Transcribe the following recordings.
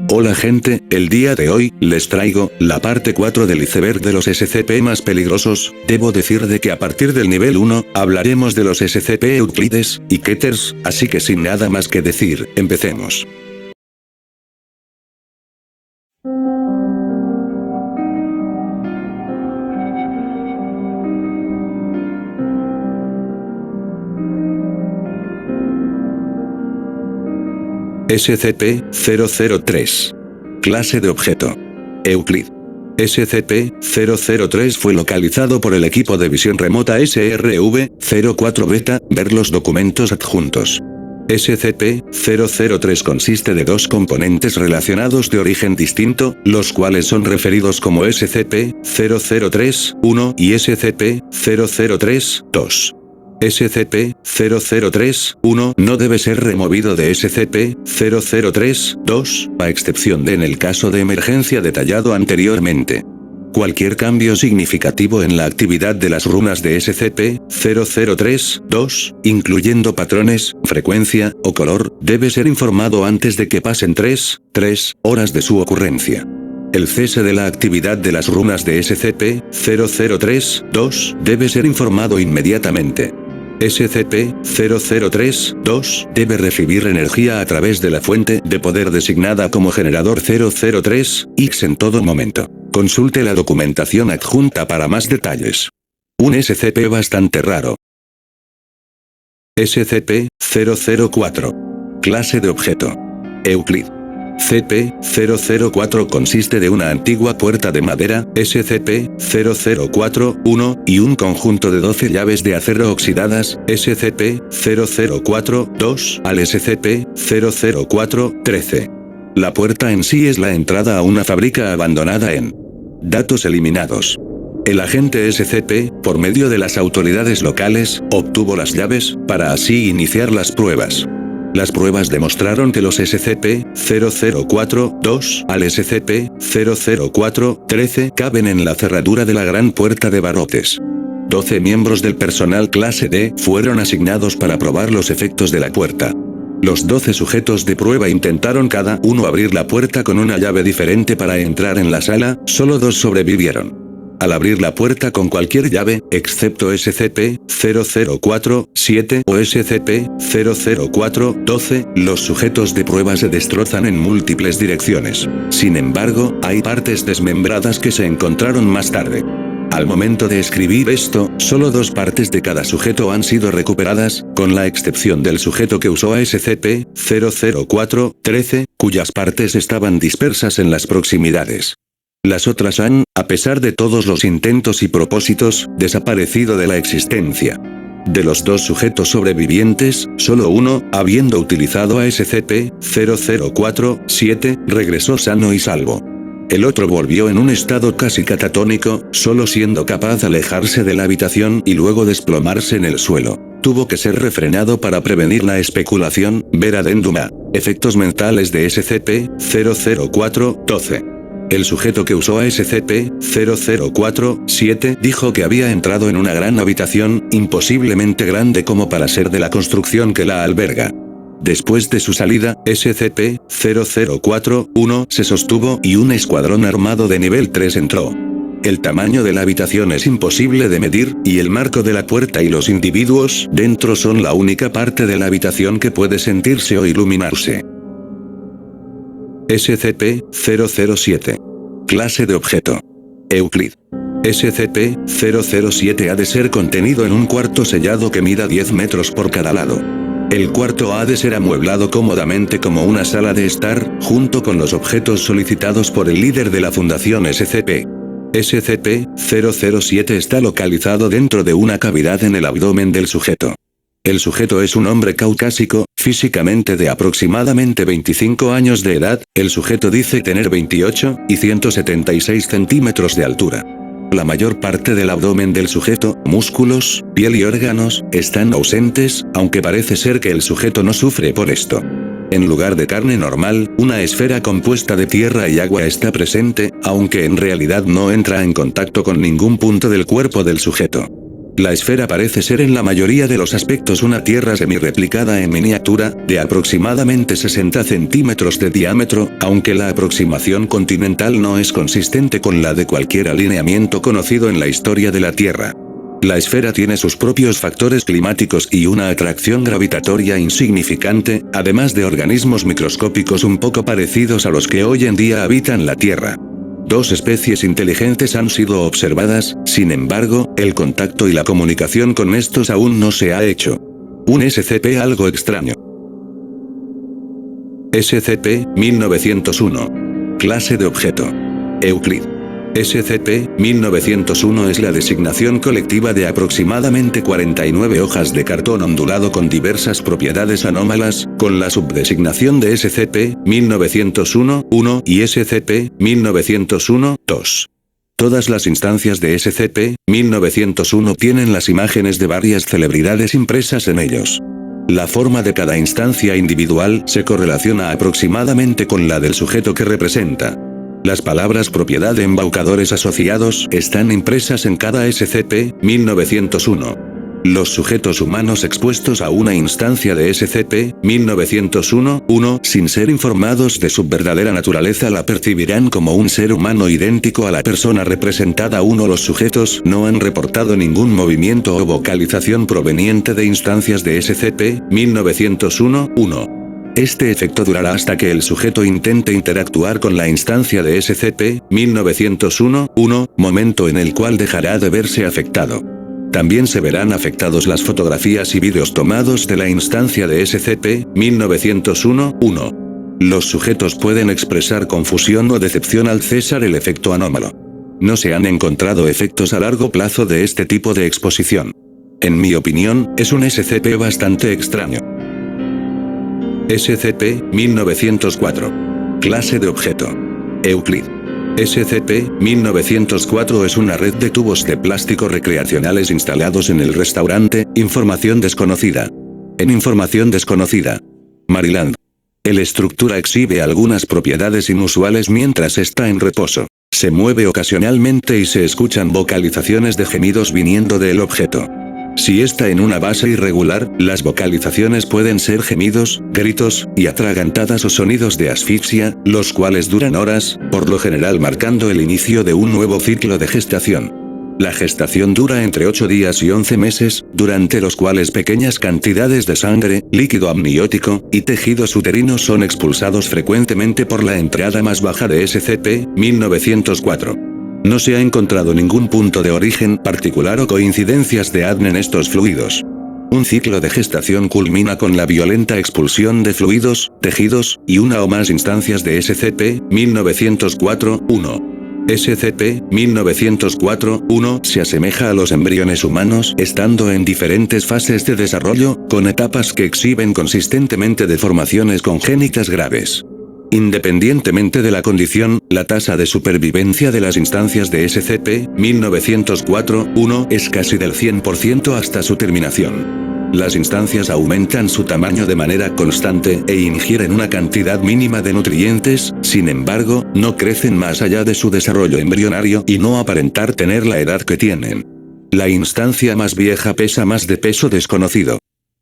Hola gente, el día de hoy, les traigo, la parte 4 del iceberg de los SCP más peligrosos. Debo decir de que a partir del nivel 1, hablaremos de los SCP Euclides y Ketters, así que sin nada más que decir, empecemos. SCP-003. Clase de objeto. Euclid. SCP-003 fue localizado por el equipo de visión remota SRV-04 Beta, ver los documentos adjuntos. SCP-003 consiste de dos componentes relacionados de origen distinto, los cuales son referidos como SCP-003-1 y SCP-003-2. SCP-003-1 no debe ser removido de SCP-003-2, a excepción de en el caso de emergencia detallado anteriormente. Cualquier cambio significativo en la actividad de las runas de SCP-003-2, incluyendo patrones, frecuencia o color, debe ser informado antes de que pasen 3 horas de su ocurrencia. El cese de la actividad de las runas de SCP-003-2 debe ser informado inmediatamente. SCP-003-2 debe recibir energía a través de la fuente de poder designada como generador 003-X en todo momento. Consulte la documentación adjunta para más detalles. Un SCP bastante raro. SCP-004. Clase de objeto. Euclid. CP-004 consiste de una antigua puerta de madera, SCP-004-1, y un conjunto de 12 llaves de acero oxidadas, SCP-004-2, al SCP-004-13. La puerta en sí es la entrada a una fábrica abandonada en... Datos eliminados. El agente SCP, por medio de las autoridades locales, obtuvo las llaves, para así iniciar las pruebas. Las pruebas demostraron que los SCP-004-2 al SCP-004-13 caben en la cerradura de la gran puerta de barrotes. 12 miembros del personal clase D fueron asignados para probar los efectos de la puerta. Los 12 sujetos de prueba intentaron cada uno abrir la puerta con una llave diferente para entrar en la sala, solo 2 sobrevivieron. Al abrir la puerta con cualquier llave, excepto SCP-004-7 o SCP-004-12, los sujetos de prueba se destrozan en múltiples direcciones. Sin embargo, hay partes desmembradas que se encontraron más tarde. Al momento de escribir esto, solo 2 partes de cada sujeto han sido recuperadas, con la excepción del sujeto que usó a SCP-004-13, cuyas partes estaban dispersas en las proximidades. Las otras han, a pesar de todos los intentos y propósitos, desaparecido de la existencia. De los 2 sujetos sobrevivientes, solo uno, habiendo utilizado a SCP-004-7, regresó sano y salvo. El otro volvió en un estado casi catatónico, solo siendo capaz de alejarse de la habitación y luego desplomarse en el suelo. Tuvo que ser refrenado para prevenir la especulación, ver adendum a efectos mentales de SCP-004-12. El sujeto que usó a SCP-004-7 dijo que había entrado en una gran habitación, imposiblemente grande como para ser de la construcción que la alberga. Después de su salida, SCP-004-1 se sostuvo y un escuadrón armado de nivel 3 entró. El tamaño de la habitación es imposible de medir, y el marco de la puerta y los individuos dentro son la única parte de la habitación que puede sentirse o iluminarse. SCP-007. Clase de objeto. Euclid. SCP-007 ha de ser contenido en un cuarto sellado que mida 10 metros por cada lado. El cuarto ha de ser amueblado cómodamente como una sala de estar, junto con los objetos solicitados por el líder de la Fundación SCP. SCP-007 está localizado dentro de una cavidad en el abdomen del sujeto. El sujeto es un hombre caucásico, físicamente de aproximadamente 25 años de edad, el sujeto dice tener 28 y 176 centímetros de altura. La mayor parte del abdomen del sujeto, músculos, piel y órganos, están ausentes, aunque parece ser que el sujeto no sufre por esto. En lugar de carne normal, una esfera compuesta de tierra y agua está presente, aunque en realidad no entra en contacto con ningún punto del cuerpo del sujeto. La esfera parece ser en la mayoría de los aspectos una tierra semirreplicada en miniatura, de aproximadamente 60 centímetros de diámetro, aunque la aproximación continental no es consistente con la de cualquier alineamiento conocido en la historia de la Tierra. La esfera tiene sus propios factores climáticos y una atracción gravitatoria insignificante, además de organismos microscópicos un poco parecidos a los que hoy en día habitan la Tierra. 2 especies inteligentes han sido observadas, sin embargo, el contacto y la comunicación con estos aún no se ha hecho. Un SCP algo extraño. SCP-1901. Clase de objeto. Euclid. SCP-1901 es la designación colectiva de aproximadamente 49 hojas de cartón ondulado con diversas propiedades anómalas, con la subdesignación de SCP-1901-1 y SCP-1901-2. Todas las instancias de SCP-1901 tienen las imágenes de varias celebridades impresas en ellos. La forma de cada instancia individual se correlaciona aproximadamente con la del sujeto que representa. Las palabras propiedad de embaucadores asociados están impresas en cada SCP-1901. Los sujetos humanos expuestos a una instancia de SCP-1901-1 sin ser informados de su verdadera naturaleza la percibirán como un ser humano idéntico a la persona representada. Los sujetos no han reportado ningún movimiento o vocalización proveniente de instancias de SCP-1901-1. Este efecto durará hasta que el sujeto intente interactuar con la instancia de SCP-1901-1, momento en el cual dejará de verse afectado. También se verán afectados las fotografías y vídeos tomados de la instancia de SCP-1901-1. Los sujetos pueden expresar confusión o decepción al cesar el efecto anómalo. No se han encontrado efectos a largo plazo de este tipo de exposición. En mi opinión, es un SCP bastante extraño. SCP-1904. Clase de objeto. Euclid. SCP-1904 es una red de tubos de plástico recreacionales instalados en el restaurante, Información Desconocida. En Información Desconocida, Maryland. La estructura exhibe algunas propiedades inusuales mientras está en reposo. Se mueve ocasionalmente y se escuchan vocalizaciones de gemidos viniendo del objeto. Si está en una base irregular, las vocalizaciones pueden ser gemidos, gritos, y atragantadas o sonidos de asfixia, los cuales duran horas, por lo general marcando el inicio de un nuevo ciclo de gestación. La gestación dura entre 8 días y 11 meses, durante los cuales pequeñas cantidades de sangre, líquido amniótico, y tejidos uterinos son expulsados frecuentemente por la entrada más baja de SCP-1904. No se ha encontrado ningún punto de origen particular o coincidencias de ADN en estos fluidos. Un ciclo de gestación culmina con la violenta expulsión de fluidos, tejidos, y una o más instancias de SCP-1904-1. SCP-1904-1 se asemeja a los embriones humanos estando en diferentes fases de desarrollo, con etapas que exhiben consistentemente deformaciones congénitas graves. Independientemente de la condición, la tasa de supervivencia de las instancias de SCP-1904-1 es casi del 100% hasta su terminación. Las instancias aumentan su tamaño de manera constante e ingieren una cantidad mínima de nutrientes, sin embargo, no crecen más allá de su desarrollo embrionario y no aparentar tener la edad que tienen. La instancia más vieja pesa más de peso desconocido.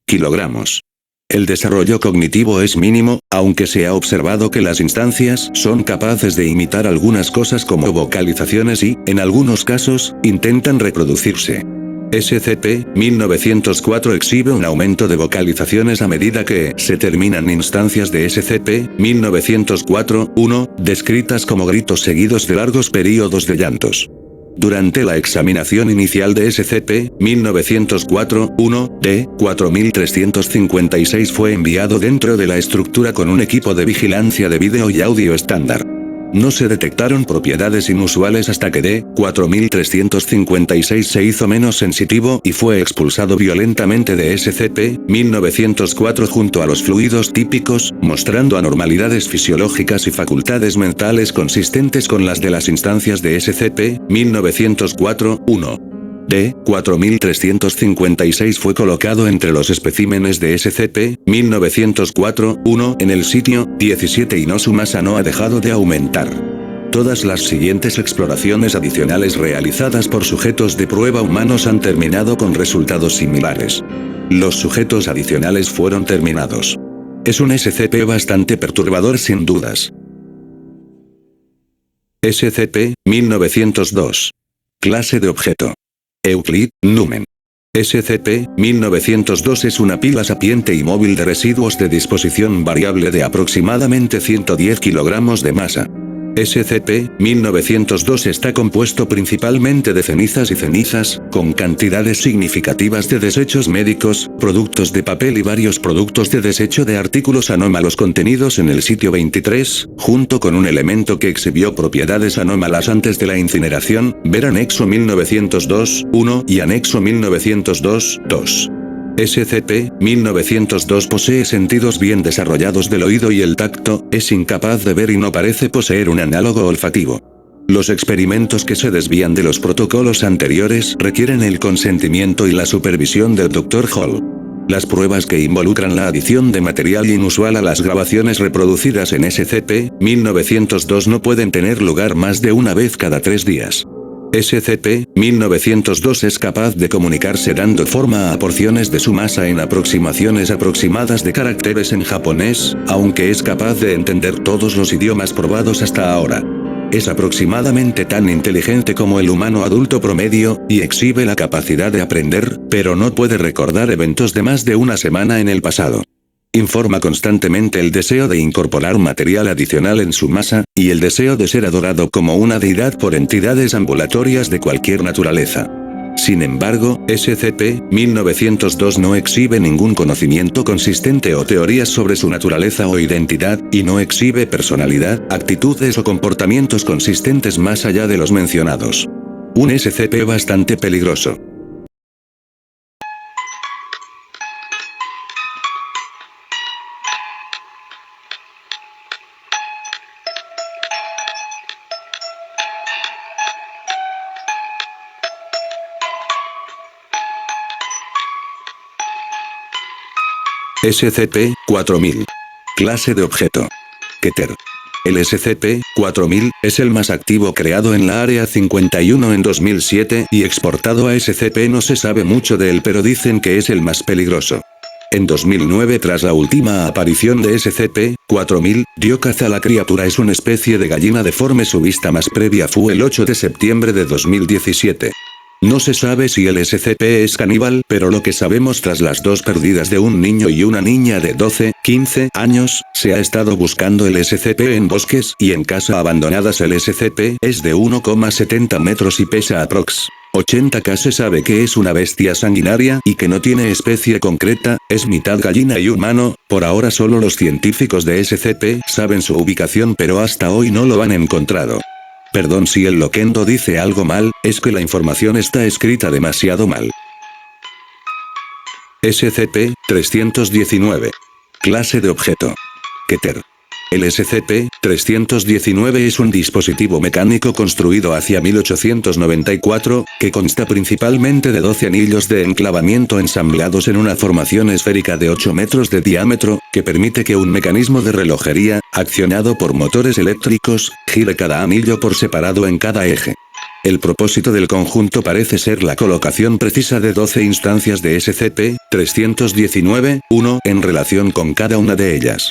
Kilogramos. El desarrollo cognitivo es mínimo, aunque se ha observado que las instancias son capaces de imitar algunas cosas como vocalizaciones y, en algunos casos, intentan reproducirse. SCP-1904 exhibe un aumento de vocalizaciones a medida que se terminan instancias de SCP-1904-1, descritas como gritos seguidos de largos períodos de llantos. Durante la examinación inicial de SCP-1904-1, D-4356 fue enviado dentro de la estructura con un equipo de vigilancia de vídeo y audio estándar. No se detectaron propiedades inusuales hasta que D-4356 se hizo menos sensitivo y fue expulsado violentamente de SCP-1904 junto a los fluidos típicos, mostrando anormalidades fisiológicas y facultades mentales consistentes con las de las instancias de SCP-1904-1. D-4356 fue colocado entre los especímenes de SCP-1904-1 en el sitio 17 y su masa no ha dejado de aumentar. Todas las siguientes exploraciones adicionales realizadas por sujetos de prueba humanos han terminado con resultados similares. Los sujetos adicionales fueron terminados. Es un SCP bastante perturbador sin dudas. SCP-1902. Clase de objeto. Euclid, Numen. SCP-1902 es una pila sapiente y móvil de residuos de disposición variable de aproximadamente 110 kilogramos de masa. SCP-1902 está compuesto principalmente de cenizas y cenizas, con cantidades significativas de desechos médicos, productos de papel y varios productos de desecho de artículos anómalos contenidos en el sitio 23, junto con un elemento que exhibió propiedades anómalas antes de la incineración, ver anexo 1902-1 y anexo 1902-2. SCP-1902 posee sentidos bien desarrollados del oído y el tacto, es incapaz de ver y no parece poseer un análogo olfativo. Los experimentos que se desvían de los protocolos anteriores requieren el consentimiento y la supervisión del Dr. Hall. Las pruebas que involucran la adición de material inusual a las grabaciones reproducidas en SCP-1902 no pueden tener lugar más de una vez cada 3 días. SCP-1902 es capaz de comunicarse dando forma a porciones de su masa en aproximaciones aproximadas de caracteres en japonés, aunque es capaz de entender todos los idiomas probados hasta ahora. Es aproximadamente tan inteligente como el humano adulto promedio, y exhibe la capacidad de aprender, pero no puede recordar eventos de más de una semana en el pasado. Informa constantemente el deseo de incorporar material adicional en su masa, y el deseo de ser adorado como una deidad por entidades ambulatorias de cualquier naturaleza. Sin embargo, SCP-1902 no exhibe ningún conocimiento consistente o teorías sobre su naturaleza o identidad, y no exhibe personalidad, actitudes o comportamientos consistentes más allá de los mencionados. Un SCP bastante peligroso. SCP-4000. Clase de objeto. Keter. El SCP-4000 es el más activo creado en la Área 51 en 2007 y exportado a SCP. No se sabe mucho de él, pero dicen que es el más peligroso. En 2009, tras la última aparición de SCP-4000, dio caza a la criatura. Es una especie de gallina deforme. Su vista más previa fue el 8 de septiembre de 2017. No se sabe si el SCP es caníbal, pero lo que sabemos tras las 2 pérdidas de un niño y una niña de 12-15 años, se ha estado buscando el SCP en bosques y en casas abandonadas. El SCP es de 1,70 metros y pesa aprox. 80 k. Se sabe que es una bestia sanguinaria y que no tiene especie concreta, es mitad gallina y humano. Por ahora solo los científicos de SCP saben su ubicación, pero hasta hoy no lo han encontrado. Perdón si el loquendo dice algo mal, es que la información está escrita demasiado mal. SCP-319. Clase de objeto. Keter. El SCP-319 es un dispositivo mecánico construido hacia 1894, que consta principalmente de 12 anillos de enclavamiento ensamblados en una formación esférica de 8 metros de diámetro, que permite que un mecanismo de relojería, accionado por motores eléctricos, gire cada anillo por separado en cada eje. El propósito del conjunto parece ser la colocación precisa de 12 instancias de SCP-319-1 en relación con cada una de ellas.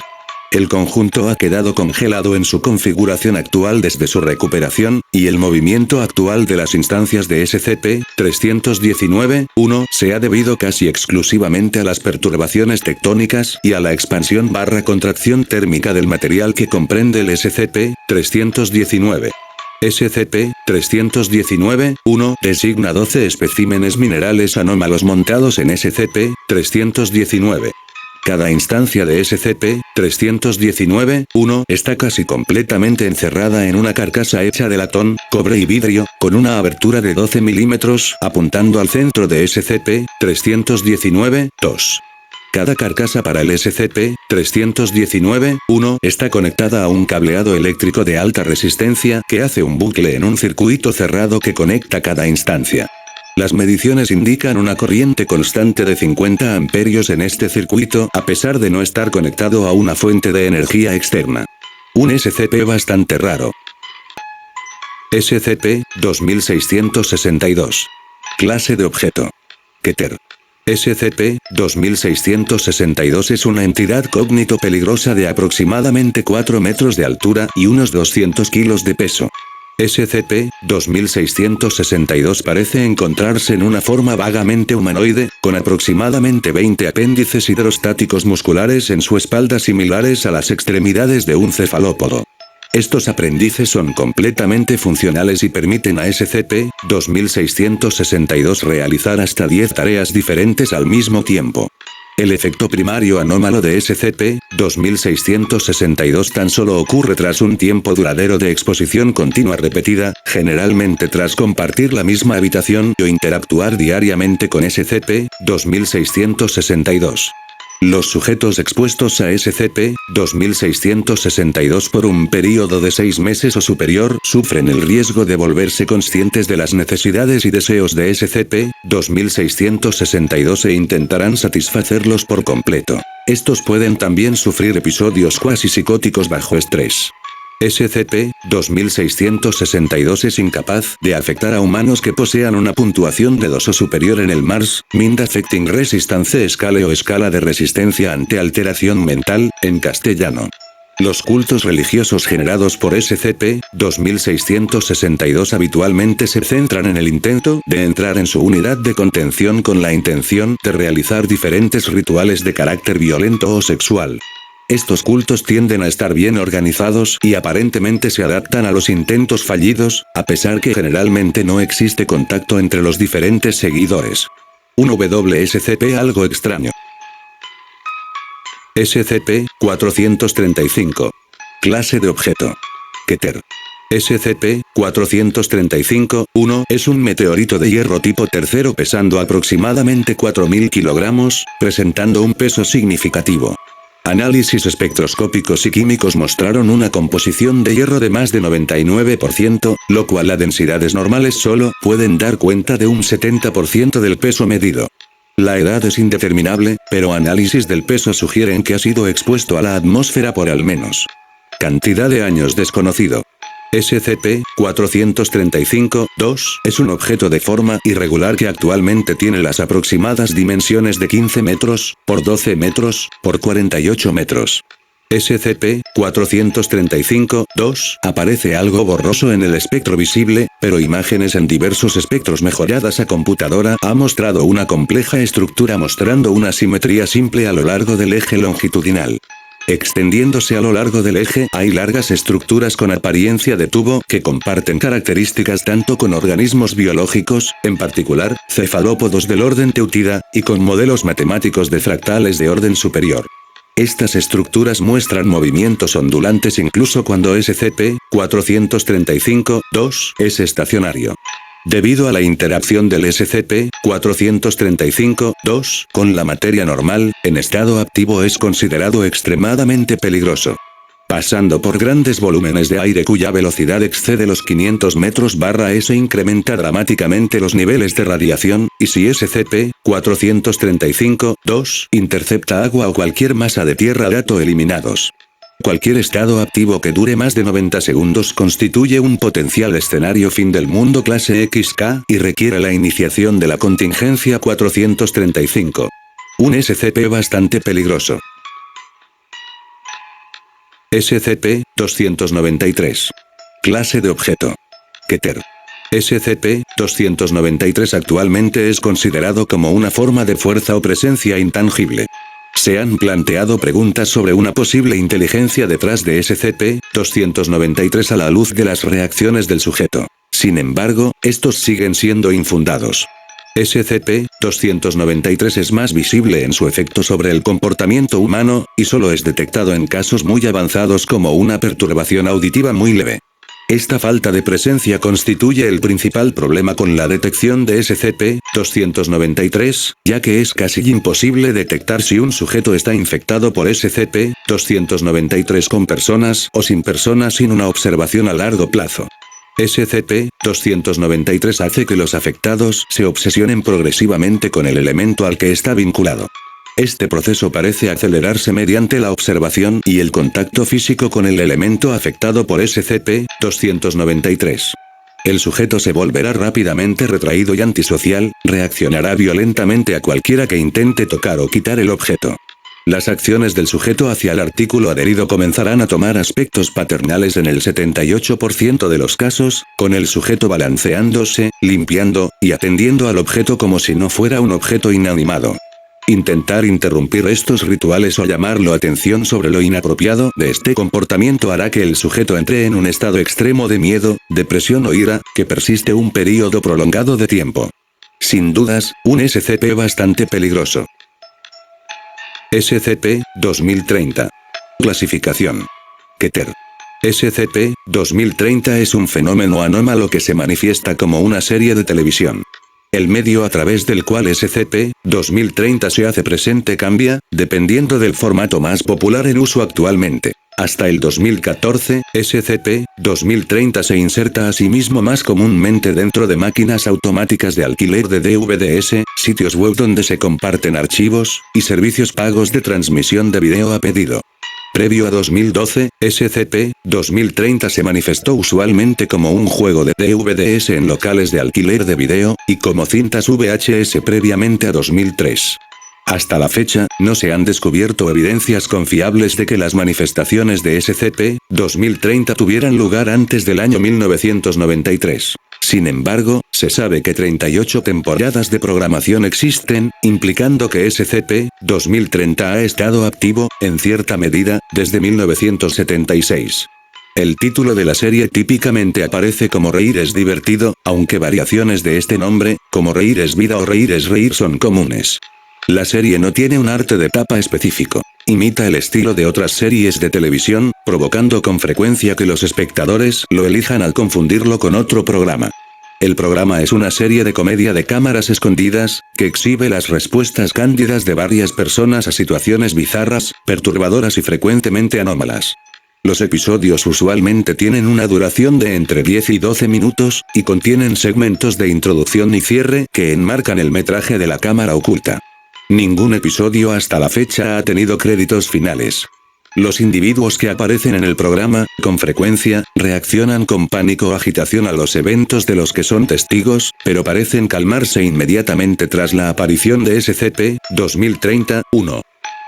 El conjunto ha quedado congelado en su configuración actual desde su recuperación, y el movimiento actual de las instancias de SCP-319-1 se ha debido casi exclusivamente a las perturbaciones tectónicas y a la expansión/contracción térmica del material que comprende el SCP-319. SCP-319-1 designa 12 especímenes minerales anómalos montados en SCP-319. Cada instancia de SCP-319-1 está casi completamente encerrada en una carcasa hecha de latón, cobre y vidrio, con una abertura de 12 milímetros apuntando al centro de SCP-319-2. Cada carcasa para el SCP-319-1 está conectada a un cableado eléctrico de alta resistencia que hace un bucle en un circuito cerrado que conecta cada instancia. Las mediciones indican una corriente constante de 50 amperios en este circuito, a pesar de no estar conectado a una fuente de energía externa. Un SCP bastante raro. SCP-2662. Clase de objeto. Keter. SCP-2662 es una entidad cognito peligrosa de aproximadamente 4 metros de altura y unos 200 kilos de peso. SCP-2662 parece encontrarse en una forma vagamente humanoide, con aproximadamente 20 apéndices hidrostáticos musculares en su espalda similares a las extremidades de un cefalópodo. Estos apéndices son completamente funcionales y permiten a SCP-2662 realizar hasta 10 tareas diferentes al mismo tiempo. El efecto primario anómalo de SCP-2662 tan solo ocurre tras un tiempo duradero de exposición continua repetida, generalmente tras compartir la misma habitación o interactuar diariamente con SCP-2662. Los sujetos expuestos a SCP-2662 por un período de 6 meses o superior sufren el riesgo de volverse conscientes de las necesidades y deseos de SCP-2662 e intentarán satisfacerlos por completo. Estos pueden también sufrir episodios cuasi psicóticos bajo estrés. SCP-2662 es incapaz de afectar a humanos que posean una puntuación de 2 o superior en el Mars Mind Affecting Resistance Scale o escala de resistencia ante alteración mental, en castellano. Los cultos religiosos generados por SCP-2662 habitualmente se centran en el intento de entrar en su unidad de contención con la intención de realizar diferentes rituales de carácter violento o sexual. Estos cultos tienden a estar bien organizados y aparentemente se adaptan a los intentos fallidos, a pesar que generalmente no existe contacto entre los diferentes seguidores. Un WSCP algo extraño. SCP-435. Clase de objeto. Keter. SCP-435-1 es un meteorito de hierro tipo tercero pesando aproximadamente 4.000 kilogramos, presentando un peso significativo. Análisis espectroscópicos y químicos mostraron una composición de hierro de más de 99%, lo cual a densidades normales solo pueden dar cuenta de un 70% del peso medido. La edad es indeterminable, pero análisis del peso sugieren que ha sido expuesto a la atmósfera por al menos. Cantidad de años desconocido. SCP-435-2 es un objeto de forma irregular que actualmente tiene las aproximadas dimensiones de 15 metros, por 12 metros, por 48 metros. SCP-435-2 aparece algo borroso en el espectro visible, pero imágenes en diversos espectros mejoradas a computadora ha mostrado una compleja estructura mostrando una simetría simple a lo largo del eje longitudinal. Extendiéndose a lo largo del eje hay largas estructuras con apariencia de tubo que comparten características tanto con organismos biológicos, en particular, cefalópodos del orden Teutida, y con modelos matemáticos de fractales de orden superior. Estas estructuras muestran movimientos ondulantes incluso cuando SCP-435-2 es estacionario. Debido a la interacción del SCP-435-2 con la materia normal, en estado activo es considerado extremadamente peligroso. Pasando por grandes volúmenes de aire cuya velocidad excede los 500 metros/s incrementa dramáticamente los niveles de radiación, y si SCP-435-2 intercepta agua o cualquier masa de tierra dato eliminados. Cualquier estado activo que dure más de 90 segundos constituye un potencial escenario fin del mundo clase XK y requiere la iniciación de la contingencia 435. Un SCP bastante peligroso. SCP-293. Clase de objeto. Keter. SCP-293 actualmente es considerado como una forma de fuerza o presencia intangible. Se han planteado preguntas sobre una posible inteligencia detrás de SCP-293 a la luz de las reacciones del sujeto. Sin embargo, estos siguen siendo infundados. SCP-293 es más visible en su efecto sobre el comportamiento humano, y solo es detectado en casos muy avanzados como una perturbación auditiva muy leve. Esta falta de presencia constituye el principal problema con la detección de SCP-293, ya que es casi imposible detectar si un sujeto está infectado por SCP-293 con personas o sin personas sin una observación a largo plazo. SCP-293 hace que los afectados se obsesionen progresivamente con el elemento al que está vinculado. Este proceso parece acelerarse mediante la observación y el contacto físico con el elemento afectado por SCP-293. El sujeto se volverá rápidamente retraído y antisocial, reaccionará violentamente a cualquiera que intente tocar o quitar el objeto. Las acciones del sujeto hacia el artículo adherido comenzarán a tomar aspectos paternales en el 78% de los casos, con el sujeto balanceándose, limpiando, y atendiendo al objeto como si no fuera un objeto inanimado. Intentar interrumpir estos rituales o llamarlo atención sobre lo inapropiado de este comportamiento hará que el sujeto entre en un estado extremo de miedo, depresión o ira, que persiste un período prolongado de tiempo. Sin dudas, un SCP bastante peligroso. SCP-2030. Clasificación. Keter. SCP-2030 es un fenómeno anómalo que se manifiesta como una serie de televisión. El medio a través del cual SCP-2030 se hace presente cambia, dependiendo del formato más popular en uso actualmente. Hasta el 2014, SCP-2030 se inserta a sí mismo más comúnmente dentro de máquinas automáticas de alquiler de DVDs, sitios web donde se comparten archivos, y servicios pagos de transmisión de video a pedido. Previo a 2012, SCP-2030 se manifestó usualmente como un juego de DVDs en locales de alquiler de video, y como cintas VHS previamente a 2003. Hasta la fecha, no se han descubierto evidencias confiables de que las manifestaciones de SCP-2030 tuvieran lugar antes del año 1993. Sin embargo, se sabe que 38 temporadas de programación existen, implicando que SCP-2030 ha estado activo, en cierta medida, desde 1976. El título de la serie típicamente aparece como Reír es divertido, aunque variaciones de este nombre, como Reír es vida o Reír es reír son comunes. La serie no tiene un arte de tapa específico. Imita el estilo de otras series de televisión, provocando con frecuencia que los espectadores lo elijan al confundirlo con otro programa. El programa es una serie de comedia de cámaras escondidas, que exhibe las respuestas cándidas de varias personas a situaciones bizarras, perturbadoras y frecuentemente anómalas. Los episodios usualmente tienen una duración de entre 10 y 12 minutos, y contienen segmentos de introducción y cierre que enmarcan el metraje de la cámara oculta. Ningún episodio hasta la fecha ha tenido créditos finales. Los individuos que aparecen en el programa, con frecuencia, reaccionan con pánico o agitación a los eventos de los que son testigos, pero parecen calmarse inmediatamente tras la aparición de SCP-2030-1.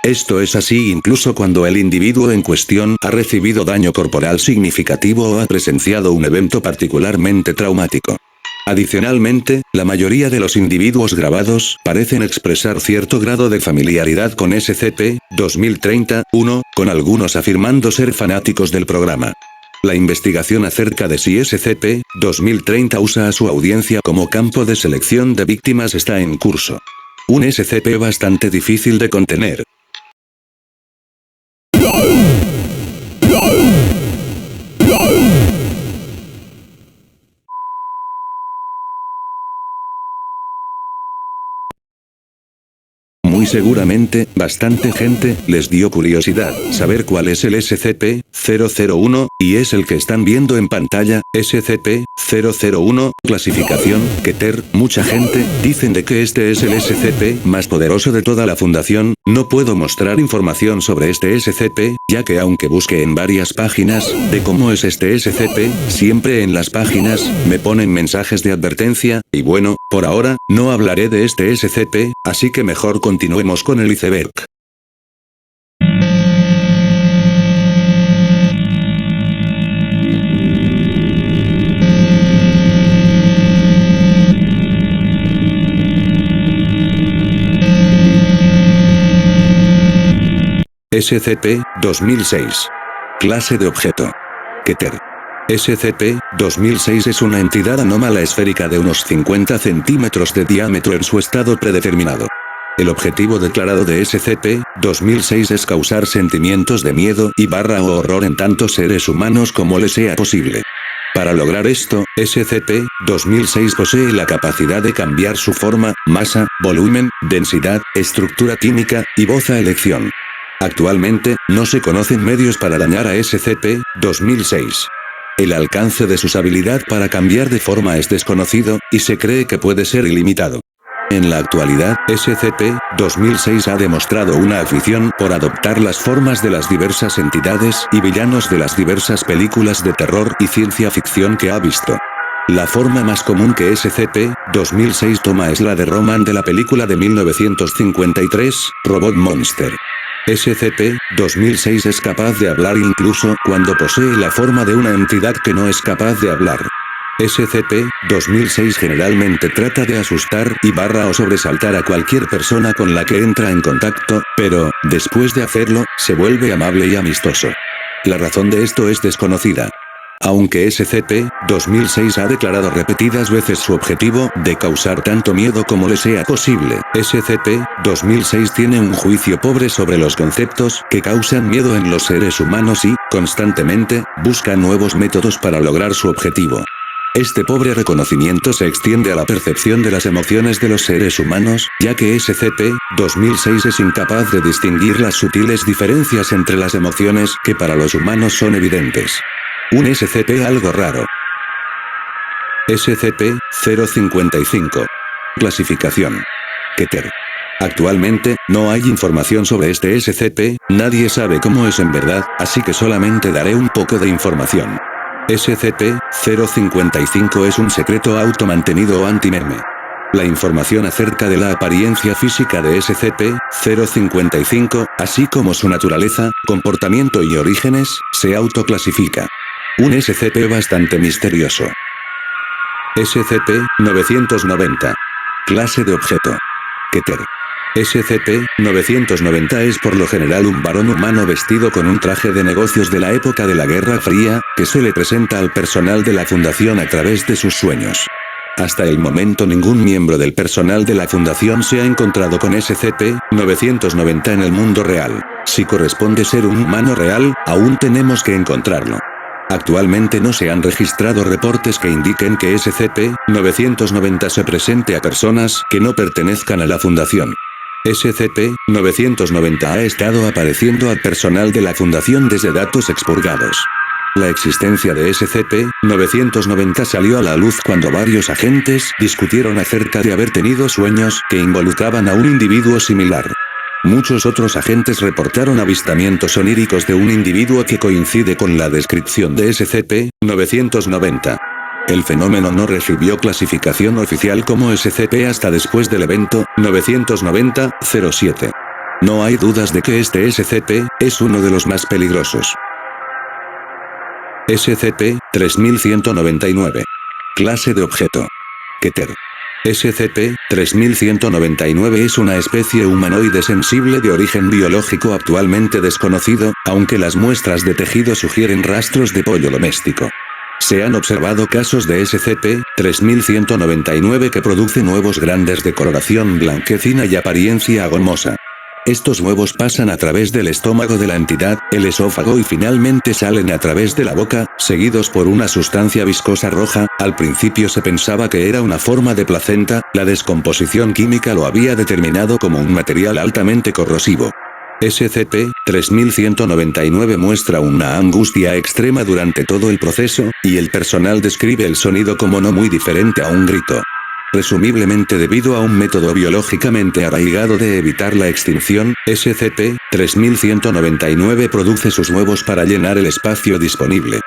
Esto es así incluso cuando el individuo en cuestión ha recibido daño corporal significativo o ha presenciado un evento particularmente traumático. Adicionalmente, la mayoría de los individuos grabados parecen expresar cierto grado de familiaridad con SCP-2030-1, con algunos afirmando ser fanáticos del programa. La investigación acerca de si SCP-2030 usa a su audiencia como campo de selección de víctimas está en curso. Un SCP bastante difícil de contener. Muy seguramente, bastante gente les dio curiosidad saber cuál es el SCP-001, y es el que están viendo en pantalla, SCP-001, clasificación, Keter. Mucha gente, dicen de que este es el SCP más poderoso de toda la fundación. No puedo mostrar información sobre este SCP, ya que aunque busque en varias páginas, de cómo es este SCP, siempre en las páginas, me ponen mensajes de advertencia, y bueno, por ahora, no hablaré de este SCP, así que mejor continuemos con el iceberg. SCP-2006. Clase de objeto. Keter. SCP-2006 es una entidad anómala esférica de unos 50 centímetros de diámetro en su estado predeterminado. El objetivo declarado de SCP-2006 es causar sentimientos de miedo y o horror en tantos seres humanos como le sea posible. Para lograr esto, SCP-2006 posee la capacidad de cambiar su forma, masa, volumen, densidad, estructura química, y voz a elección. Actualmente, no se conocen medios para dañar a SCP-2006. El alcance de su habilidad para cambiar de forma es desconocido, y se cree que puede ser ilimitado. En la actualidad, SCP-2006 ha demostrado una afición por adoptar las formas de las diversas entidades y villanos de las diversas películas de terror y ciencia ficción que ha visto. La forma más común que SCP-2006 toma es la de Roman de la película de 1953, Robot Monster. SCP-2006 es capaz de hablar incluso cuando posee la forma de una entidad que no es capaz de hablar. SCP-2006 generalmente trata de asustar o sobresaltar a cualquier persona con la que entra en contacto, pero, después de hacerlo, se vuelve amable y amistoso. La razón de esto es desconocida. Aunque SCP-2006 ha declarado repetidas veces su objetivo de causar tanto miedo como le sea posible, SCP-2006 tiene un juicio pobre sobre los conceptos que causan miedo en los seres humanos y, constantemente, busca nuevos métodos para lograr su objetivo. Este pobre reconocimiento se extiende a la percepción de las emociones de los seres humanos, ya que SCP-2006 es incapaz de distinguir las sutiles diferencias entre las emociones que para los humanos son evidentes. Un SCP algo raro. SCP-055. Clasificación. Keter. Actualmente, no hay información sobre este SCP, nadie sabe cómo es en verdad, así que solamente daré un poco de información. SCP-055 es un secreto automantenido o anti-meme. La información acerca de la apariencia física de SCP-055, así como su naturaleza, comportamiento y orígenes, se autoclasifica. Un SCP bastante misterioso. SCP-990. Clase de objeto. Keter. SCP-990 es por lo general un varón humano vestido con un traje de negocios de la época de la Guerra Fría, que se le presenta al personal de la Fundación a través de sus sueños. Hasta el momento ningún miembro del personal de la Fundación se ha encontrado con SCP-990 en el mundo real. Si corresponde ser un humano real, aún tenemos que encontrarlo. Actualmente no se han registrado reportes que indiquen que SCP-990 se presente a personas que no pertenezcan a la Fundación. SCP-990 ha estado apareciendo al personal de la Fundación desde datos expurgados. La existencia de SCP-990 salió a la luz cuando varios agentes discutieron acerca de haber tenido sueños que involucraban a un individuo similar. Muchos otros agentes reportaron avistamientos oníricos de un individuo que coincide con la descripción de SCP-990. El fenómeno no recibió clasificación oficial como SCP hasta después del evento 990-07. No hay dudas de que este SCP es uno de los más peligrosos. SCP-3199. Clase de objeto. Keter. SCP-3199 es una especie humanoide sensible de origen biológico actualmente desconocido, aunque las muestras de tejido sugieren rastros de pollo doméstico. Se han observado casos de SCP-3199 que producen huevos grandes de coloración blanquecina y apariencia agomosa. Estos huevos pasan a través del estómago de la entidad, el esófago y finalmente salen a través de la boca, seguidos por una sustancia viscosa roja. Al principio se pensaba que era una forma de placenta, la descomposición química lo había determinado como un material altamente corrosivo. SCP-3199 muestra una angustia extrema durante todo el proceso, y el personal describe el sonido como no muy diferente a un grito. Presumiblemente debido a un método biológicamente arraigado de evitar la extinción, SCP-3199 produce sus huevos para llenar el espacio disponible.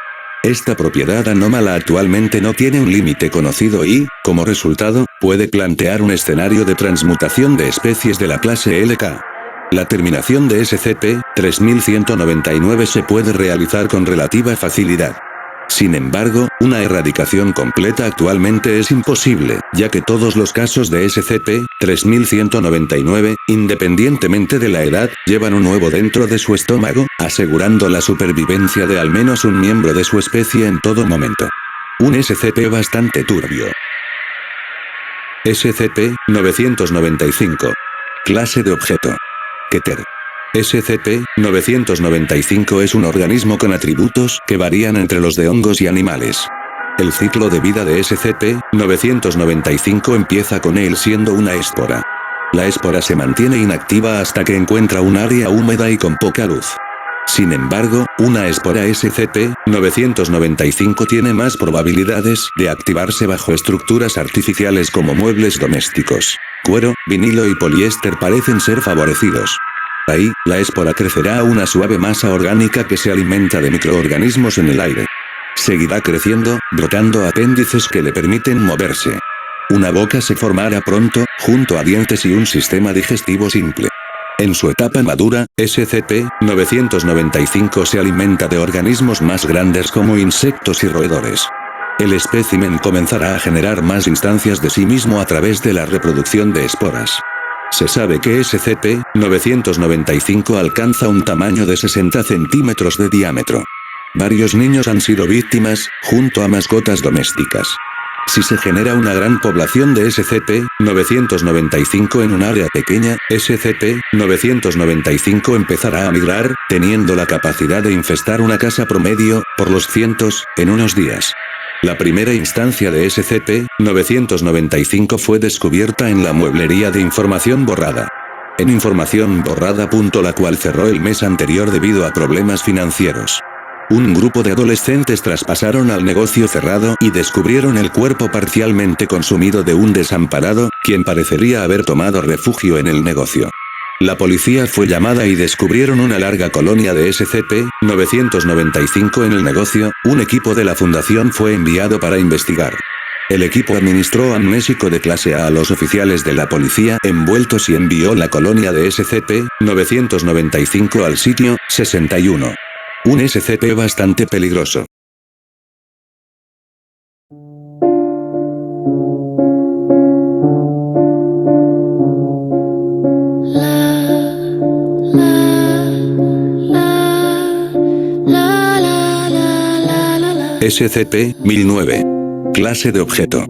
Esta propiedad anómala actualmente no tiene un límite conocido y, como resultado, puede plantear un escenario de transmutación de especies de la clase LK. La terminación de SCP-3199 se puede realizar con relativa facilidad. Sin embargo, una erradicación completa actualmente es imposible, ya que todos los casos de SCP-3199, independientemente de la edad, llevan un huevo dentro de su estómago, asegurando la supervivencia de al menos un miembro de su especie en todo momento. Un SCP bastante turbio. SCP-995. Clase de objeto. Keter. SCP-995 es un organismo con atributos que varían entre los de hongos y animales. El ciclo de vida de SCP-995 empieza con él siendo una espora. La espora se mantiene inactiva hasta que encuentra un área húmeda y con poca luz. Sin embargo, una espora SCP-995 tiene más probabilidades de activarse bajo estructuras artificiales como muebles domésticos. Cuero, vinilo y poliéster parecen ser favorecidos. Ahí, la espora crecerá a una suave masa orgánica que se alimenta de microorganismos en el aire. Seguirá creciendo, brotando apéndices que le permiten moverse. Una boca se formará pronto, junto a dientes y un sistema digestivo simple. En su etapa madura, SCP-995 se alimenta de organismos más grandes como insectos y roedores. El espécimen comenzará a generar más instancias de sí mismo a través de la reproducción de esporas. Se sabe que SCP-995 alcanza un tamaño de 60 centímetros de diámetro. Varios niños han sido víctimas, junto a mascotas domésticas. Si se genera una gran población de SCP-995 en un área pequeña, SCP-995 empezará a migrar, teniendo la capacidad de infestar una casa promedio, por los cientos, en unos días. La primera instancia de SCP-995 fue descubierta en la mueblería de Información Borrada. En Información Borrada. La cual cerró el mes anterior debido a problemas financieros. Un grupo de adolescentes traspasaron al negocio cerrado y descubrieron el cuerpo parcialmente consumido de un desamparado, quien parecería haber tomado refugio en el negocio. La policía fue llamada y descubrieron una larga colonia de SCP-995 en el negocio. Un equipo de la fundación fue enviado para investigar. El equipo administró amnésico de clase A los oficiales de la policía envueltos y envió la colonia de SCP-995 al sitio 61. Un SCP bastante peligroso. SCP-1009. Clase de objeto.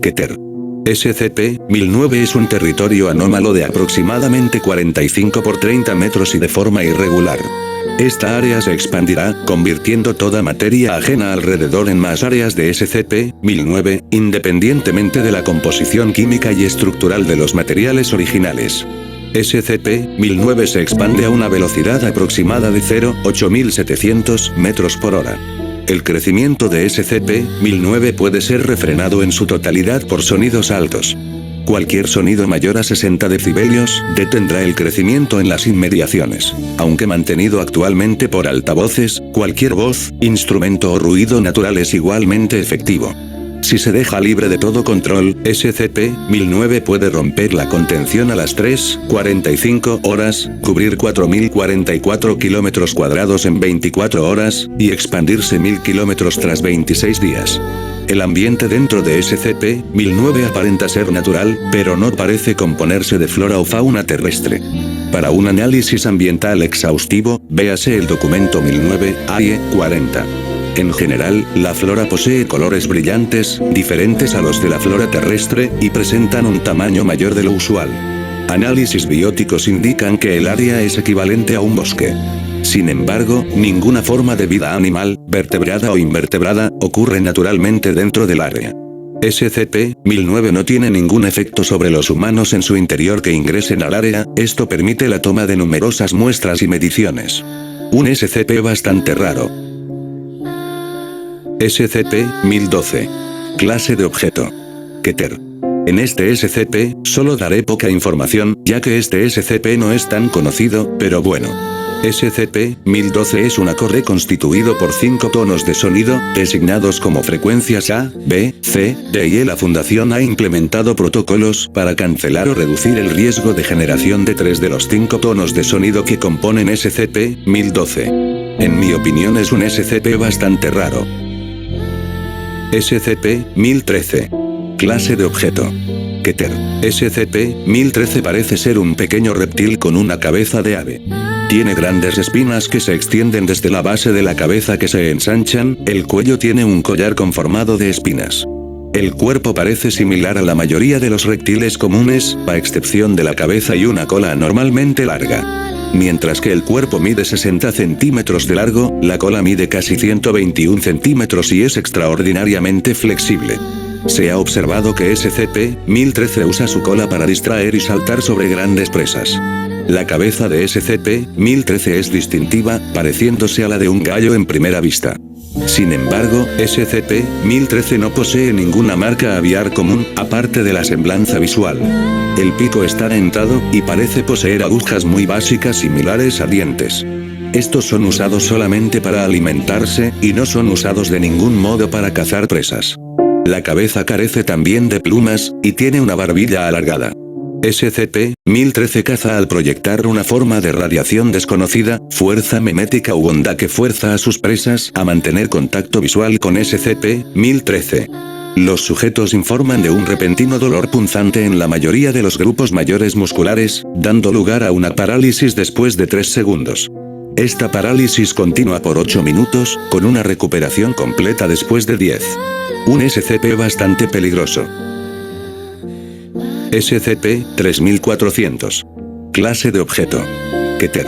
Keter. SCP-1009 es un territorio anómalo de aproximadamente 45 por 30 metros y de forma irregular. Esta área se expandirá, convirtiendo toda materia ajena alrededor en más áreas de SCP-1009, independientemente de la composición química y estructural de los materiales originales. SCP-1009 se expande a una velocidad aproximada de 0,8700 metros por hora. El crecimiento de SCP-1009 puede ser refrenado en su totalidad por sonidos altos. Cualquier sonido mayor a 60 decibelios detendrá el crecimiento en las inmediaciones. Aunque mantenido actualmente por altavoces, cualquier voz, instrumento o ruido natural es igualmente efectivo. Si se deja libre de todo control, SCP-1009 puede romper la contención a las 3:45 horas, cubrir 4044 kilómetros cuadrados en 24 horas, y expandirse 1000 kilómetros tras 26 días. El ambiente dentro de SCP-1009 aparenta ser natural, pero no parece componerse de flora o fauna terrestre. Para un análisis ambiental exhaustivo, véase el documento 1009-AE-40. En general, la flora posee colores brillantes, diferentes a los de la flora terrestre, y presentan un tamaño mayor de lo usual. Análisis bióticos indican que el área es equivalente a un bosque. Sin embargo, ninguna forma de vida animal, vertebrada o invertebrada, ocurre naturalmente dentro del área. SCP-1009 no tiene ningún efecto sobre los humanos en su interior que ingresen al área. Esto permite la toma de numerosas muestras y mediciones. Un SCP bastante raro. SCP-1012. Clase de objeto. Keter. En este SCP, solo daré poca información, ya que este SCP no es tan conocido, pero bueno. SCP-1012 es un acorde constituido por 5 tonos de sonido, designados como frecuencias A, B, C, D y E. La Fundación ha implementado protocolos para cancelar o reducir el riesgo de generación de 3 de los 5 tonos de sonido que componen SCP-1012. En mi opinión es un SCP bastante raro. SCP-1013. Clase de objeto. Keter. SCP-1013 parece ser un pequeño reptil con una cabeza de ave. Tiene grandes espinas que se extienden desde la base de la cabeza que se ensanchan. El cuello tiene un collar conformado de espinas. El cuerpo parece similar a la mayoría de los reptiles comunes, a excepción de la cabeza y una cola anormalmente larga. Mientras que el cuerpo mide 60 centímetros de largo, la cola mide casi 121 centímetros y es extraordinariamente flexible. Se ha observado que SCP-1013 usa su cola para distraer y saltar sobre grandes presas. La cabeza de SCP-1013 es distintiva, pareciéndose a la de un gallo en primera vista. Sin embargo, SCP-1013 no posee ninguna marca aviar común, aparte de la semblanza visual. El pico está dentado, y parece poseer agujas muy básicas similares a dientes. Estos son usados solamente para alimentarse, y no son usados de ningún modo para cazar presas. La cabeza carece también de plumas, y tiene una barbilla alargada. SCP-1013 caza al proyectar una forma de radiación desconocida, fuerza memética u onda que fuerza a sus presas a mantener contacto visual con SCP-1013. Los sujetos informan de un repentino dolor punzante en la mayoría de los grupos mayores musculares, dando lugar a una parálisis después de 3 segundos. Esta parálisis continúa por 8 minutos, con una recuperación completa después de 10. Un SCP bastante peligroso. SCP-3400. Clase de objeto. Keter.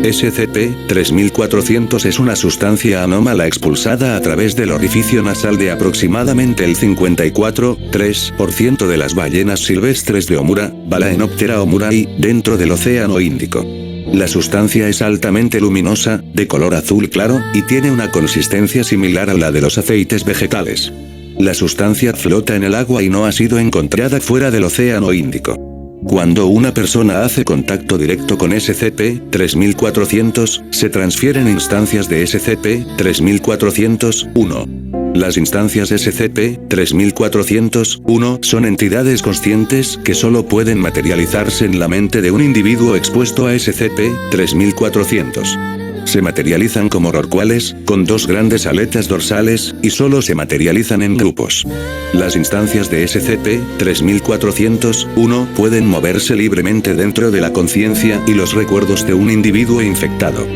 SCP-3400 es una sustancia anómala expulsada a través del orificio nasal de aproximadamente el 54,3% de las ballenas silvestres de Omura, Balaenoptera omurai, dentro del Océano Índico. La sustancia es altamente luminosa, de color azul claro, y tiene una consistencia similar a la de los aceites vegetales. La sustancia flota en el agua y no ha sido encontrada fuera del Océano Índico. Cuando una persona hace contacto directo con SCP-3400, se transfieren instancias de SCP-3401. Las instancias SCP-3401 son entidades conscientes que solo pueden materializarse en la mente de un individuo expuesto a SCP-3400. Se materializan como rorcuales, con 2 grandes aletas dorsales, y solo se materializan en grupos. Las instancias de SCP-3401 pueden moverse libremente dentro de la conciencia y los recuerdos de un individuo infectado.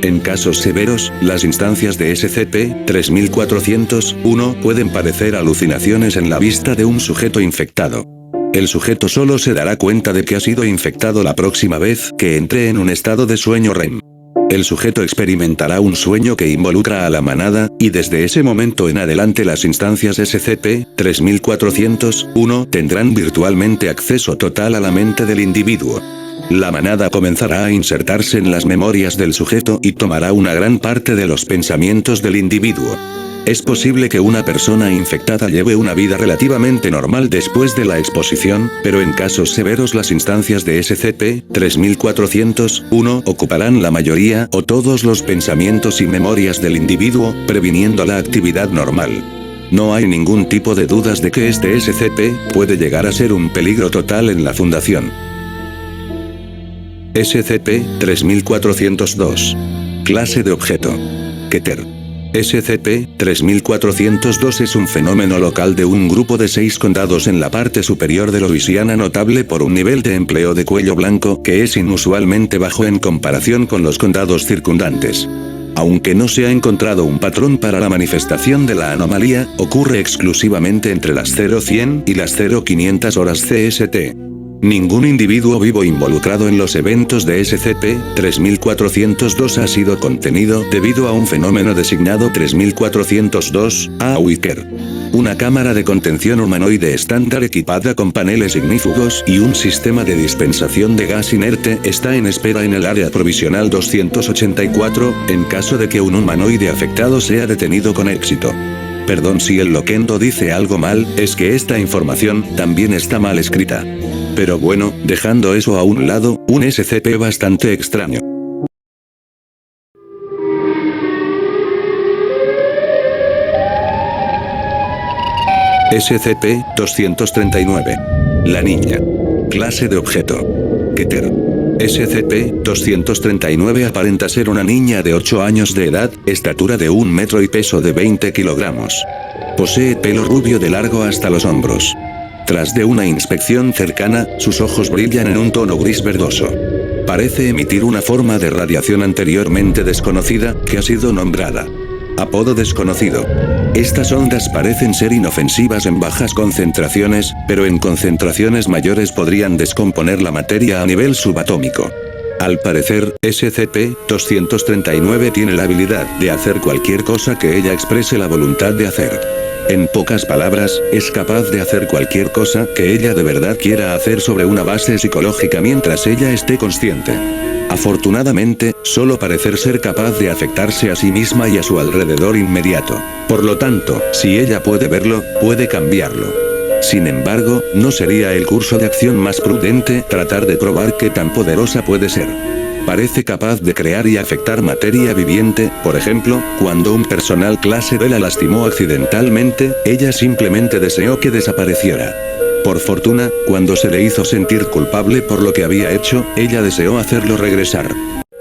En casos severos, las instancias de SCP-3401 pueden parecer alucinaciones en la vista de un sujeto infectado. El sujeto solo se dará cuenta de que ha sido infectado la próxima vez que entre en un estado de sueño REM. El sujeto experimentará un sueño que involucra a la manada, y desde ese momento en adelante las instancias SCP-3401 tendrán virtualmente acceso total a la mente del individuo. La manada comenzará a insertarse en las memorias del sujeto y tomará una gran parte de los pensamientos del individuo. Es posible que una persona infectada lleve una vida relativamente normal después de la exposición, pero en casos severos las instancias de SCP-3401 ocuparán la mayoría o todos los pensamientos y memorias del individuo, previniendo la actividad normal. No hay ningún tipo de dudas de que este SCP puede llegar a ser un peligro total en la Fundación. SCP-3402. Clase de objeto. Keter. SCP-3402 es un fenómeno local de un grupo de 6 condados en la parte superior de Louisiana notable por un nivel de empleo de cuello blanco que es inusualmente bajo en comparación con los condados circundantes. Aunque no se ha encontrado un patrón para la manifestación de la anomalía, ocurre exclusivamente entre las 0100 y las 0500 horas CST. Ningún individuo vivo involucrado en los eventos de SCP-3402 ha sido contenido debido a un fenómeno designado 3402-A Wicker. Una cámara de contención humanoide estándar equipada con paneles ignífugos y un sistema de dispensación de gas inerte está en espera en el área provisional 284, en caso de que un humanoide afectado sea detenido con éxito. Perdón si el loquendo dice algo mal, es que esta información también está mal escrita. Pero bueno, dejando eso a un lado, un SCP bastante extraño. SCP-239. La niña. Clase de objeto. Keter. SCP-239 aparenta ser una niña de 8 años de edad, estatura de 1 metro y peso de 20 kilogramos. Posee pelo rubio de largo hasta los hombros. Tras de una inspección cercana, sus ojos brillan en un tono gris verdoso. Parece emitir una forma de radiación anteriormente desconocida, que ha sido nombrada. Apodo desconocido. Estas ondas parecen ser inofensivas en bajas concentraciones, pero en concentraciones mayores podrían descomponer la materia a nivel subatómico. Al parecer, SCP-239 tiene la habilidad de hacer cualquier cosa que ella exprese la voluntad de hacer. En pocas palabras, es capaz de hacer cualquier cosa que ella de verdad quiera hacer sobre una base psicológica mientras ella esté consciente. Afortunadamente, solo parece ser capaz de afectarse a sí misma y a su alrededor inmediato. Por lo tanto, si ella puede verlo, puede cambiarlo. Sin embargo, no sería el curso de acción más prudente tratar de probar qué tan poderosa puede ser. parece capaz de crear y afectar materia viviente. Por ejemplo, cuando un personal clase D la lastimó accidentalmente, ella simplemente deseó que desapareciera. Por fortuna, cuando se le hizo sentir culpable por lo que había hecho, ella deseó hacerlo regresar.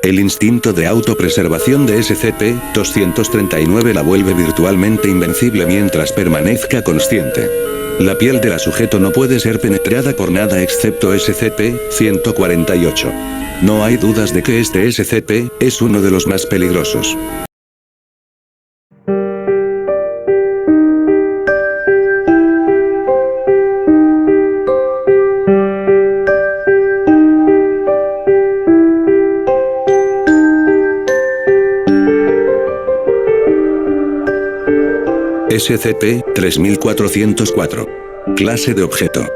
El instinto de autopreservación de SCP-239 la vuelve virtualmente invencible mientras permanezca consciente. La piel de la sujeto no puede ser penetrada por nada excepto SCP-148. No hay dudas de que este SCP es uno de los más peligrosos. SCP-3404. Clase de objeto.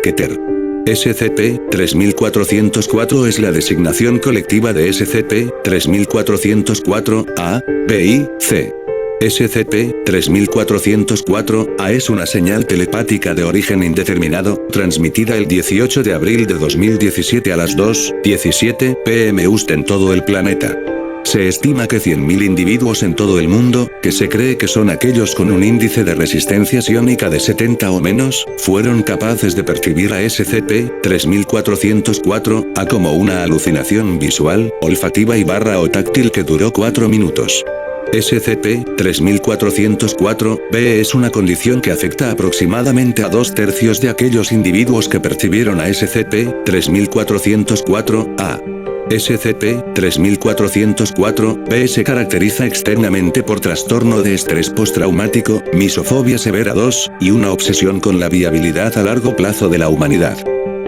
Keter. SCP-3404 es la designación colectiva de SCP-3404-A, B y C. SCP-3404-A es una señal telepática de origen indeterminado, transmitida el 18 de abril de 2017 a las 2:17 p.m. UST en todo el planeta. Se estima que 100.000 individuos en todo el mundo, que se cree que son aquellos con un índice de resistencia psiónica de 70 o menos, fueron capaces de percibir a SCP-3404-A como una alucinación visual, olfativa y o táctil que duró 4 minutos. SCP-3404-B es una condición que afecta aproximadamente a 2/3 de aquellos individuos que percibieron a SCP-3404-A. SCP-3404-B se caracteriza externamente por trastorno de estrés postraumático, misofobia severa 2, y una obsesión con la viabilidad a largo plazo de la humanidad.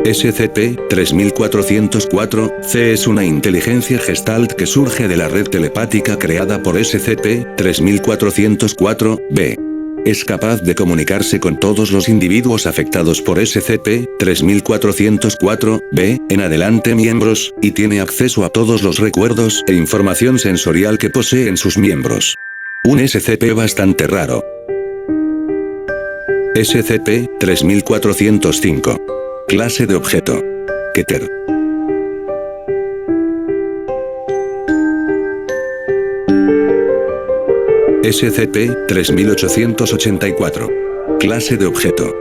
SCP-3404-C es una inteligencia gestalt que surge de la red telepática creada por SCP-3404-B. Es capaz de comunicarse con todos los individuos afectados por SCP-3404-B, en adelante miembros, y tiene acceso a todos los recuerdos e información sensorial que poseen sus miembros. Un SCP bastante raro. SCP-3405. Clase de objeto. Keter. SCP-3884. Clase de objeto.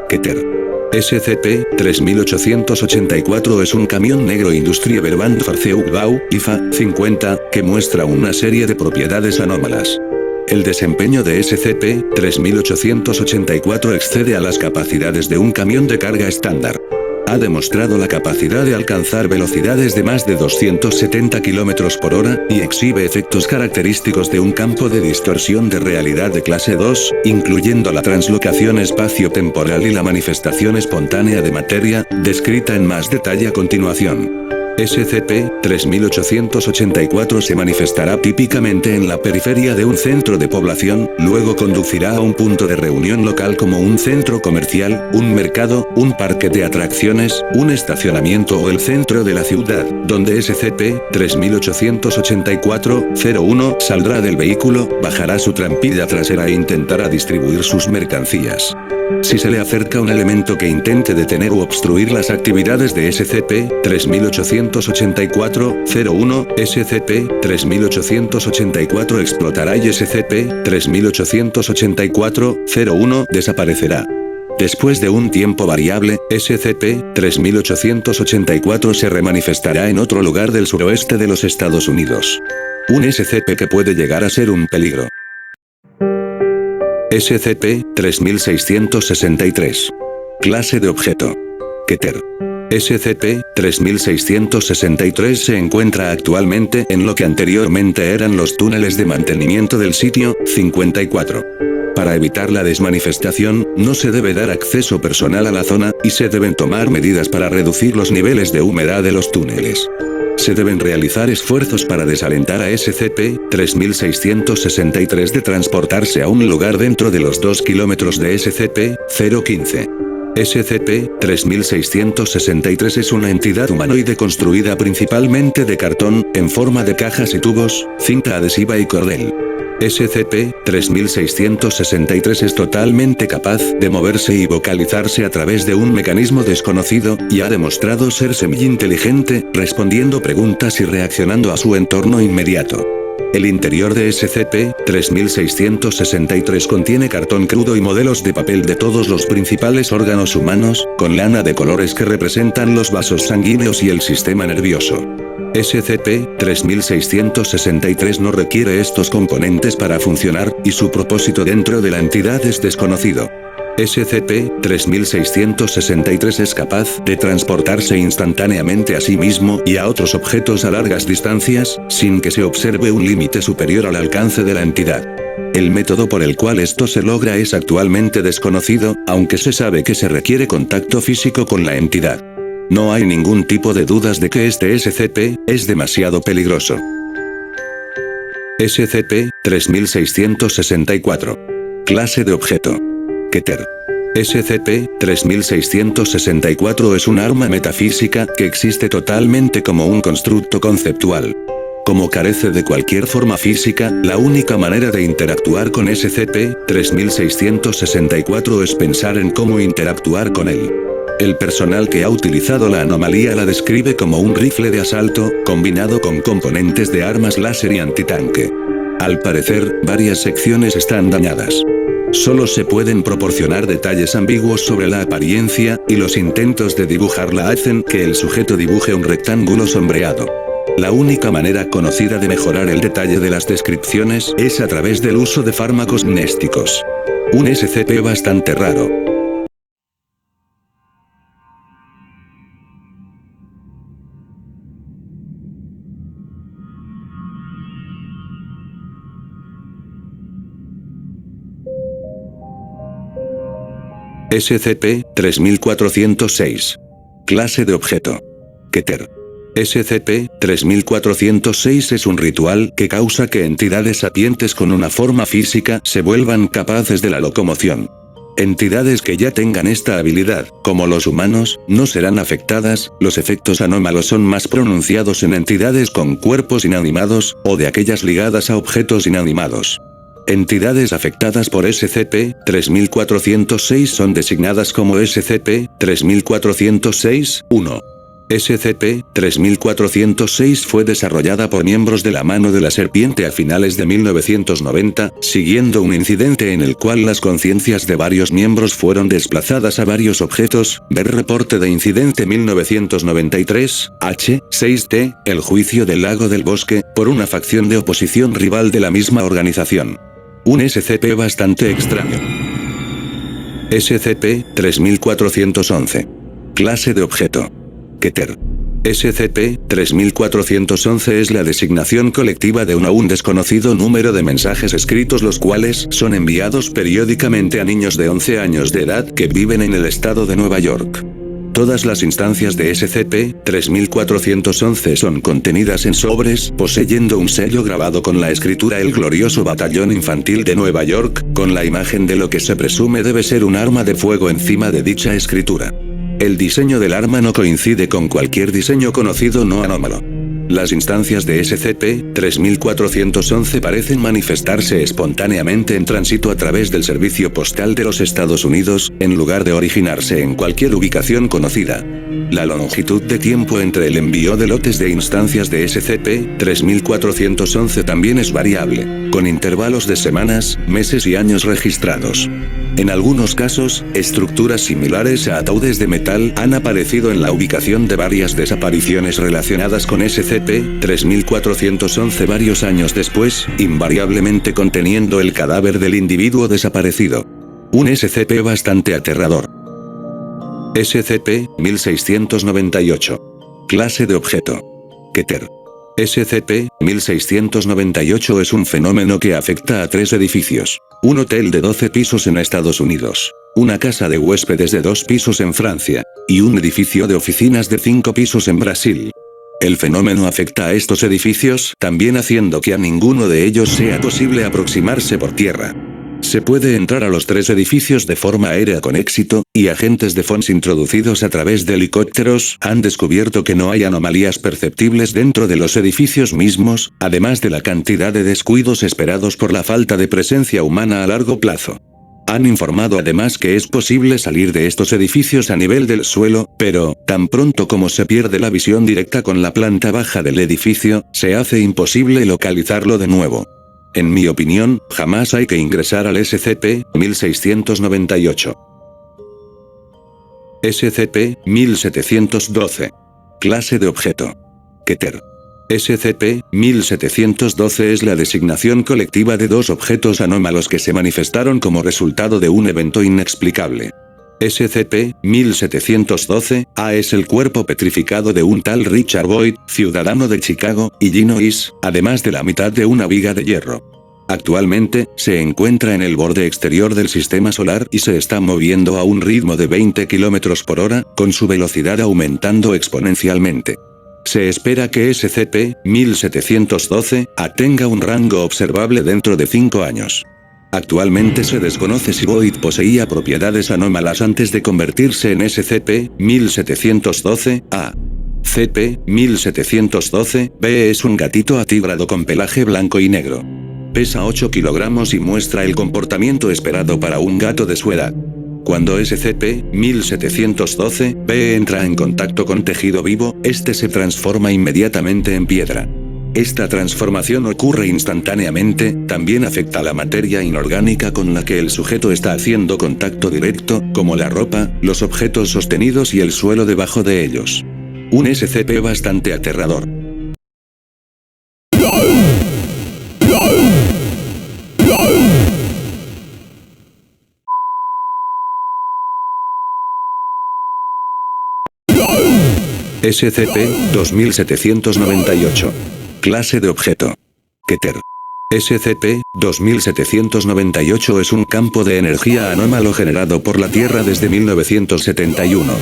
Keter. SCP-3884 es un camión negro Industrie Verbandfahrzeugbau, IFA, 50, que muestra una serie de propiedades anómalas. El desempeño de SCP-3884 excede a las capacidades de un camión de carga estándar. Ha demostrado la capacidad de alcanzar velocidades de más de 270 km por hora, y exhibe efectos característicos de un campo de distorsión de realidad de clase 2, incluyendo la translocación espacio-temporal y la manifestación espontánea de materia, descrita en más detalle a continuación. SCP-3884 se manifestará típicamente en la periferia de un centro de población, luego conducirá a un punto de reunión local como un centro comercial, un mercado, un parque de atracciones, un estacionamiento o el centro de la ciudad, donde SCP-3884-01 saldrá del vehículo, bajará su trampilla trasera e intentará distribuir sus mercancías. Si se le acerca un elemento que intente detener u obstruir las actividades de SCP-3884-01, SCP-3884 explotará y SCP-3884-01 desaparecerá. Después de un tiempo variable, SCP-3884 se remanifestará en otro lugar del suroeste de los Estados Unidos. Un SCP que puede llegar a ser un peligro. SCP-3663. Clase de objeto. Keter. SCP-3663 se encuentra actualmente en lo que anteriormente eran los túneles de mantenimiento del sitio 54. Para evitar la desmanifestación, no se debe dar acceso personal a la zona, y se deben tomar medidas para reducir los niveles de humedad de los túneles. Se deben realizar esfuerzos para desalentar a SCP-3663 de transportarse a un lugar dentro de los 2 kilómetros de SCP-015. SCP-3663 es una entidad humanoide construida principalmente de cartón, en forma de cajas y tubos, cinta adhesiva y cordel. SCP-3663 es totalmente capaz de moverse y vocalizarse a través de un mecanismo desconocido, y ha demostrado ser semi-inteligente, respondiendo preguntas y reaccionando a su entorno inmediato. El interior de SCP-3663 contiene cartón crudo y modelos de papel de todos los principales órganos humanos, con lana de colores que representan los vasos sanguíneos y el sistema nervioso. SCP-3663 no requiere estos componentes para funcionar, y su propósito dentro de la entidad es desconocido. SCP-3663 es capaz de transportarse instantáneamente a sí mismo y a otros objetos a largas distancias, sin que se observe un límite superior al alcance de la entidad. El método por el cual esto se logra es actualmente desconocido, aunque se sabe que se requiere contacto físico con la entidad. No hay ningún tipo de dudas de que este SCP es demasiado peligroso. SCP-3664. Clase de objeto. Keter. SCP-3664 es un arma metafísica que existe totalmente como un constructo conceptual. Como carece de cualquier forma física, la única manera de interactuar con SCP-3664 es pensar en cómo interactuar con él. El personal que ha utilizado la anomalía la describe como un rifle de asalto, combinado con componentes de armas láser y antitanque. Al parecer, varias secciones están dañadas. Solo se pueden proporcionar detalles ambiguos sobre la apariencia, y los intentos de dibujarla hacen que el sujeto dibuje un rectángulo sombreado. La única manera conocida de mejorar el detalle de las descripciones es a través del uso de fármacos mnésticos. Un SCP bastante raro. SCP-3406. Clase de objeto. Keter. SCP-3406 es un ritual que causa que entidades sapientes con una forma física se vuelvan capaces de la locomoción. Entidades que ya tengan esta habilidad, como los humanos, no serán afectadas. Los efectos anómalos son más pronunciados en entidades con cuerpos inanimados, o de aquellas ligadas a objetos inanimados. Entidades afectadas por SCP-3406 son designadas como SCP-3406-1. SCP-3406 fue desarrollada por miembros de la Mano de la Serpiente a finales de 1990, siguiendo un incidente en el cual las conciencias de varios miembros fueron desplazadas a varios objetos. Ver reporte de incidente 1993, H6T, el juicio del lago del bosque, por una facción de oposición rival de la misma organización. Un SCP bastante extraño. SCP-3411. Clase de objeto. Keter. SCP-3411 es la designación colectiva de un aún desconocido número de mensajes escritos, los cuales son enviados periódicamente a niños de 11 años de edad que viven en el estado de Nueva York. Todas las instancias de SCP-3411 son contenidas en sobres, poseyendo un sello grabado con la escritura "El Glorioso Batallón Infantil de Nueva York", con la imagen de lo que se presume debe ser un arma de fuego encima de dicha escritura. El diseño del arma no coincide con cualquier diseño conocido no anómalo. Las instancias de SCP-3411 parecen manifestarse espontáneamente en tránsito a través del Servicio Postal de los Estados Unidos, en lugar de originarse en cualquier ubicación conocida. La longitud de tiempo entre el envío de lotes de instancias de SCP-3411 también es variable, con intervalos de semanas, meses y años registrados. En algunos casos, estructuras similares a ataúdes de metal han aparecido en la ubicación de varias desapariciones relacionadas con SCP-3411 varios años después, invariablemente conteniendo el cadáver del individuo desaparecido. Un SCP bastante aterrador. SCP-1698. Clase de objeto. Keter. SCP-1698 es un fenómeno que afecta a 3 edificios. Un hotel de 12 pisos en Estados Unidos, una casa de huéspedes de 2 pisos en Francia, y un edificio de oficinas de 5 pisos en Brasil. El fenómeno afecta a estos edificios, también haciendo que a ninguno de ellos sea posible aproximarse por tierra. Se puede entrar a los 3 edificios de forma aérea con éxito, y agentes de FONS introducidos a través de helicópteros han descubierto que no hay anomalías perceptibles dentro de los edificios mismos, además de la cantidad de descuidos esperados por la falta de presencia humana a largo plazo. Han informado además que es posible salir de estos edificios a nivel del suelo, pero, tan pronto como se pierde la visión directa con la planta baja del edificio, se hace imposible localizarlo de nuevo. En mi opinión, jamás hay que ingresar al SCP-1698. SCP-1712. Clase de objeto. Keter. SCP-1712 es la designación colectiva de 2 objetos anómalos que se manifestaron como resultado de un evento inexplicable. SCP-1712-A es el cuerpo petrificado de un tal Richard Boyd, ciudadano de Chicago, Illinois, además de la mitad de una viga de hierro. Actualmente, se encuentra en el borde exterior del sistema solar y se está moviendo a un ritmo de 20 km por hora, con su velocidad aumentando exponencialmente. Se espera que SCP-1712-A tenga un rango observable dentro de 5 años. Actualmente se desconoce si Boyd poseía propiedades anómalas antes de convertirse en SCP-1712-A. CP-1712-B es un gatito atigrado con pelaje blanco y negro. Pesa 8 kilogramos y muestra el comportamiento esperado para un gato de su edad. Cuando SCP-1712-B entra en contacto con tejido vivo, este se transforma inmediatamente en piedra. Esta transformación ocurre instantáneamente, también afecta la materia inorgánica con la que el sujeto está haciendo contacto directo, como la ropa, los objetos sostenidos y el suelo debajo de ellos. Un SCP bastante aterrador. SCP-2798. Clase de objeto. Keter. SCP-2798 es un campo de energía anómalo generado por la Tierra desde 1971.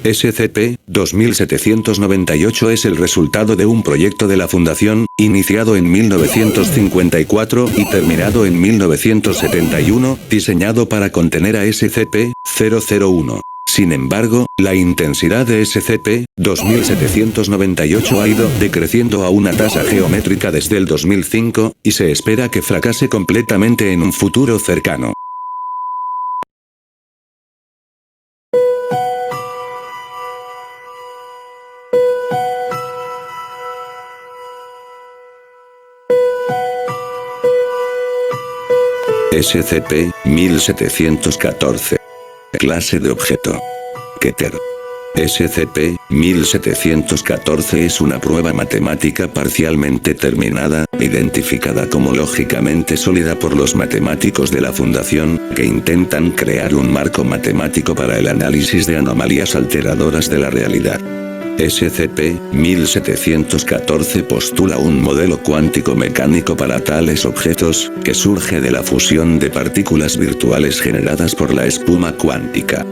SCP-2798 es el resultado de un proyecto de la Fundación, iniciado en 1954 y terminado en 1971, diseñado para contener a SCP-001. Sin embargo, la intensidad de SCP-2798 ha ido decreciendo a una tasa geométrica desde el 2005, y se espera que fracase completamente en un futuro cercano. SCP-1714. Clase de objeto. Keter. SCP-1714 es una prueba matemática parcialmente terminada, identificada como lógicamente sólida por los matemáticos de la Fundación, que intentan crear un marco matemático para el análisis de anomalías alteradoras de la realidad. SCP-1714 postula un modelo cuántico mecánico para tales objetos, que surge de la fusión de partículas virtuales generadas por la espuma cuántica.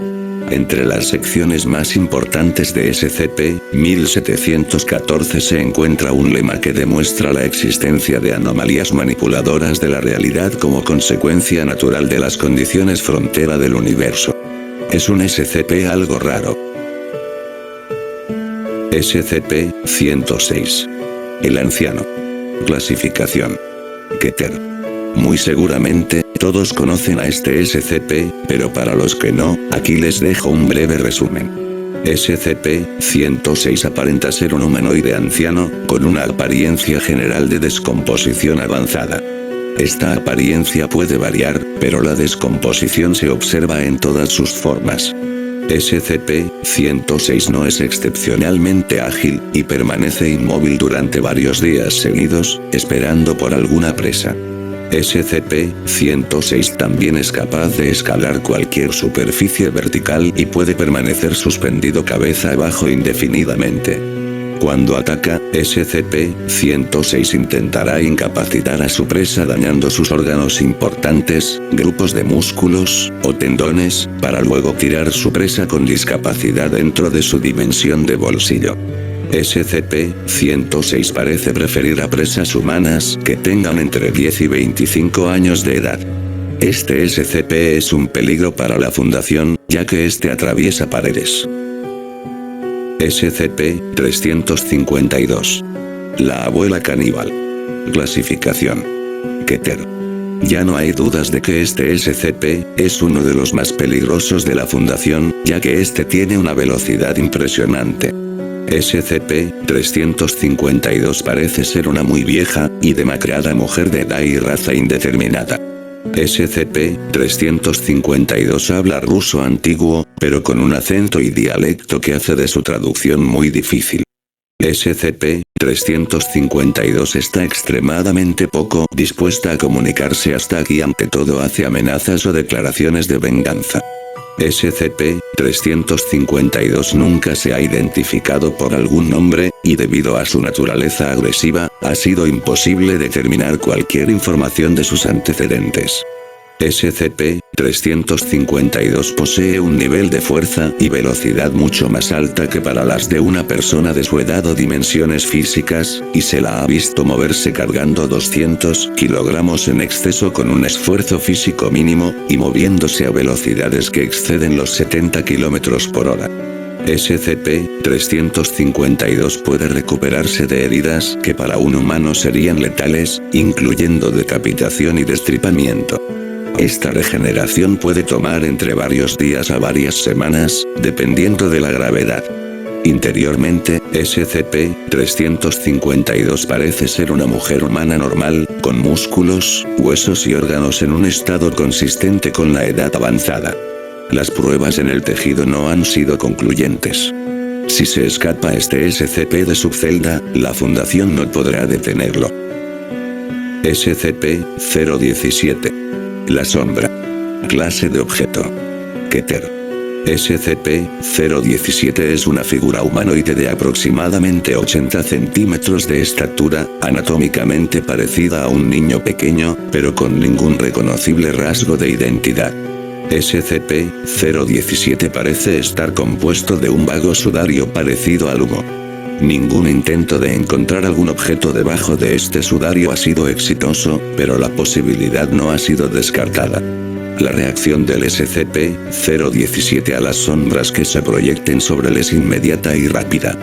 Entre las secciones más importantes de SCP-1714 se encuentra un lema que demuestra la existencia de anomalías manipuladoras de la realidad como consecuencia natural de las condiciones frontera del universo. Es un SCP algo raro. SCP-106. El anciano. Clasificación. Keter. Muy seguramente, todos conocen a este SCP, pero para los que no, aquí les dejo un breve resumen. SCP-106 aparenta ser un humanoide anciano, con una apariencia general de descomposición avanzada. Esta apariencia puede variar, pero la descomposición se observa en todas sus formas. SCP-106 no es excepcionalmente ágil, y permanece inmóvil durante varios días seguidos, esperando por alguna presa. SCP-106 también es capaz de escalar cualquier superficie vertical y puede permanecer suspendido cabeza abajo indefinidamente. Cuando ataca, SCP-106 intentará incapacitar a su presa dañando sus órganos importantes, grupos de músculos o tendones, para luego tirar su presa con discapacidad dentro de su dimensión de bolsillo. SCP-106 parece preferir a presas humanas que tengan entre 10 y 25 años de edad. Este SCP es un peligro para la Fundación, ya que este atraviesa paredes. SCP-352. La abuela caníbal. Clasificación: Keter. Ya no hay dudas de que este SCP es uno de los más peligrosos de la Fundación, ya que este tiene una velocidad impresionante. SCP-352 parece ser una muy vieja y demacrada mujer de edad y raza indeterminada. SCP-352 habla ruso antiguo, pero con un acento y dialecto que hace de su traducción muy difícil. SCP-352 está extremadamente poco dispuesta a comunicarse hasta aquí, ante todo hace amenazas o declaraciones de venganza. SCP-352 nunca se ha identificado por algún nombre, y debido a su naturaleza agresiva, ha sido imposible determinar cualquier información de sus antecedentes. SCP-352 posee un nivel de fuerza y velocidad mucho más alta que para las de una persona de su edad o dimensiones físicas, y se la ha visto moverse cargando 200 kilogramos en exceso con un esfuerzo físico mínimo, y moviéndose a velocidades que exceden los 70 km por hora. SCP-352 puede recuperarse de heridas que para un humano serían letales, incluyendo decapitación y destripamiento. Esta regeneración puede tomar entre varios días a varias semanas, dependiendo de la gravedad. Interiormente, SCP-352 parece ser una mujer humana normal, con músculos, huesos y órganos en un estado consistente con la edad avanzada. Las pruebas en el tejido no han sido concluyentes. Si se escapa este SCP de su celda, la Fundación no podrá detenerlo. SCP-017. La sombra. Clase de objeto: Keter. SCP-017 es una figura humanoide de aproximadamente 80 centímetros de estatura, anatómicamente parecida a un niño pequeño, pero con ningún reconocible rasgo de identidad. SCP-017 parece estar compuesto de un vago sudario parecido al humo. Ningún intento de encontrar algún objeto debajo de este sudario ha sido exitoso, pero la posibilidad no ha sido descartada. La reacción del SCP-017 a las sombras que se proyecten sobre él es inmediata y rápida.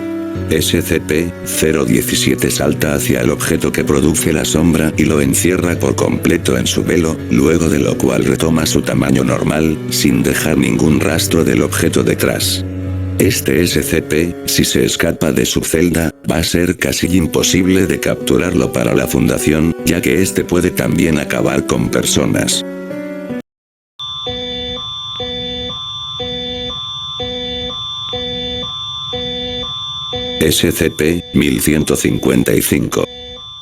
SCP-017 salta hacia el objeto que produce la sombra y lo encierra por completo en su velo, luego de lo cual retoma su tamaño normal, sin dejar ningún rastro del objeto detrás. Este SCP, si se escapa de su celda, va a ser casi imposible de capturarlo para la Fundación, ya que este puede también acabar con personas. SCP-1155.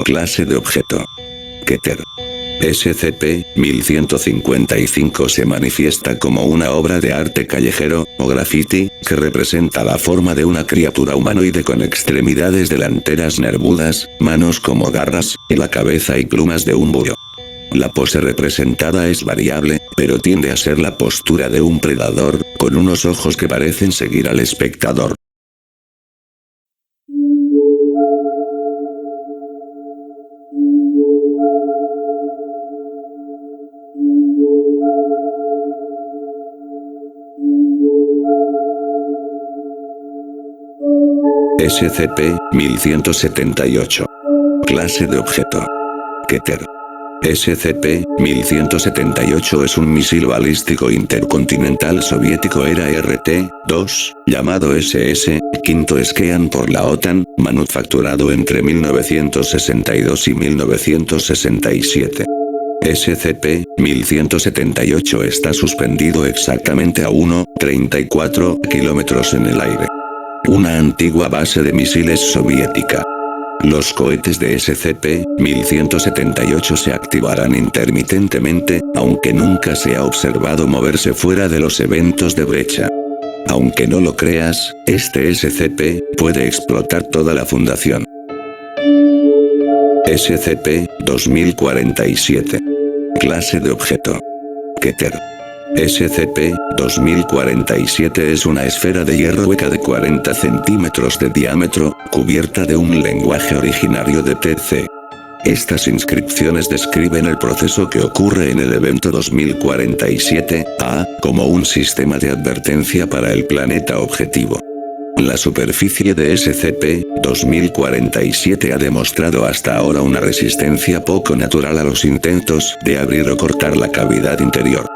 Clase de objeto: Keter. SCP-1155 se manifiesta como una obra de arte callejero, o graffiti, que representa la forma de una criatura humanoide con extremidades delanteras nervudas, manos como garras, y la cabeza y plumas de un búho. La pose representada es variable, pero tiende a ser la postura de un predador, con unos ojos que parecen seguir al espectador. SCP-1178. Clase de objeto: Keter. SCP-1178 es un misil balístico intercontinental soviético era RT-2, llamado SS-5 Skean por la OTAN, manufacturado entre 1962 y 1967. SCP-1178 está suspendido exactamente a 1,34 kilómetros en el aire. Una antigua base de misiles soviética. Los cohetes de SCP-1178 se activarán intermitentemente, aunque nunca se ha observado moverse fuera de los eventos de brecha. Aunque no lo creas, este SCP puede explotar toda la Fundación. SCP-2047. Clase de objeto: Keter. SCP-2047 es una esfera de hierro hueca de 40 centímetros de diámetro, cubierta de un lenguaje originario de TC. Estas inscripciones describen el proceso que ocurre en el evento 2047-A, como un sistema de advertencia para el planeta objetivo. La superficie de SCP-2047 ha demostrado hasta ahora una resistencia poco natural a los intentos de abrir o cortar la cavidad interior.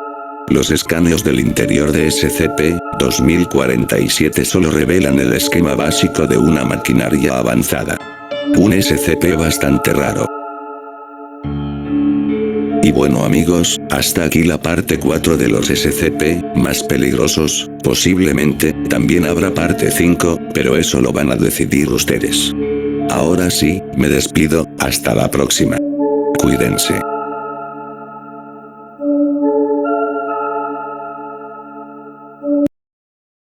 Los escaneos del interior de SCP-2047 solo revelan el esquema básico de una maquinaria avanzada. Un SCP bastante raro. Y bueno amigos, hasta aquí la parte 4 de los SCP más peligrosos. Posiblemente también habrá parte 5, pero eso lo van a decidir ustedes. Ahora sí, me despido, hasta la próxima. Cuídense.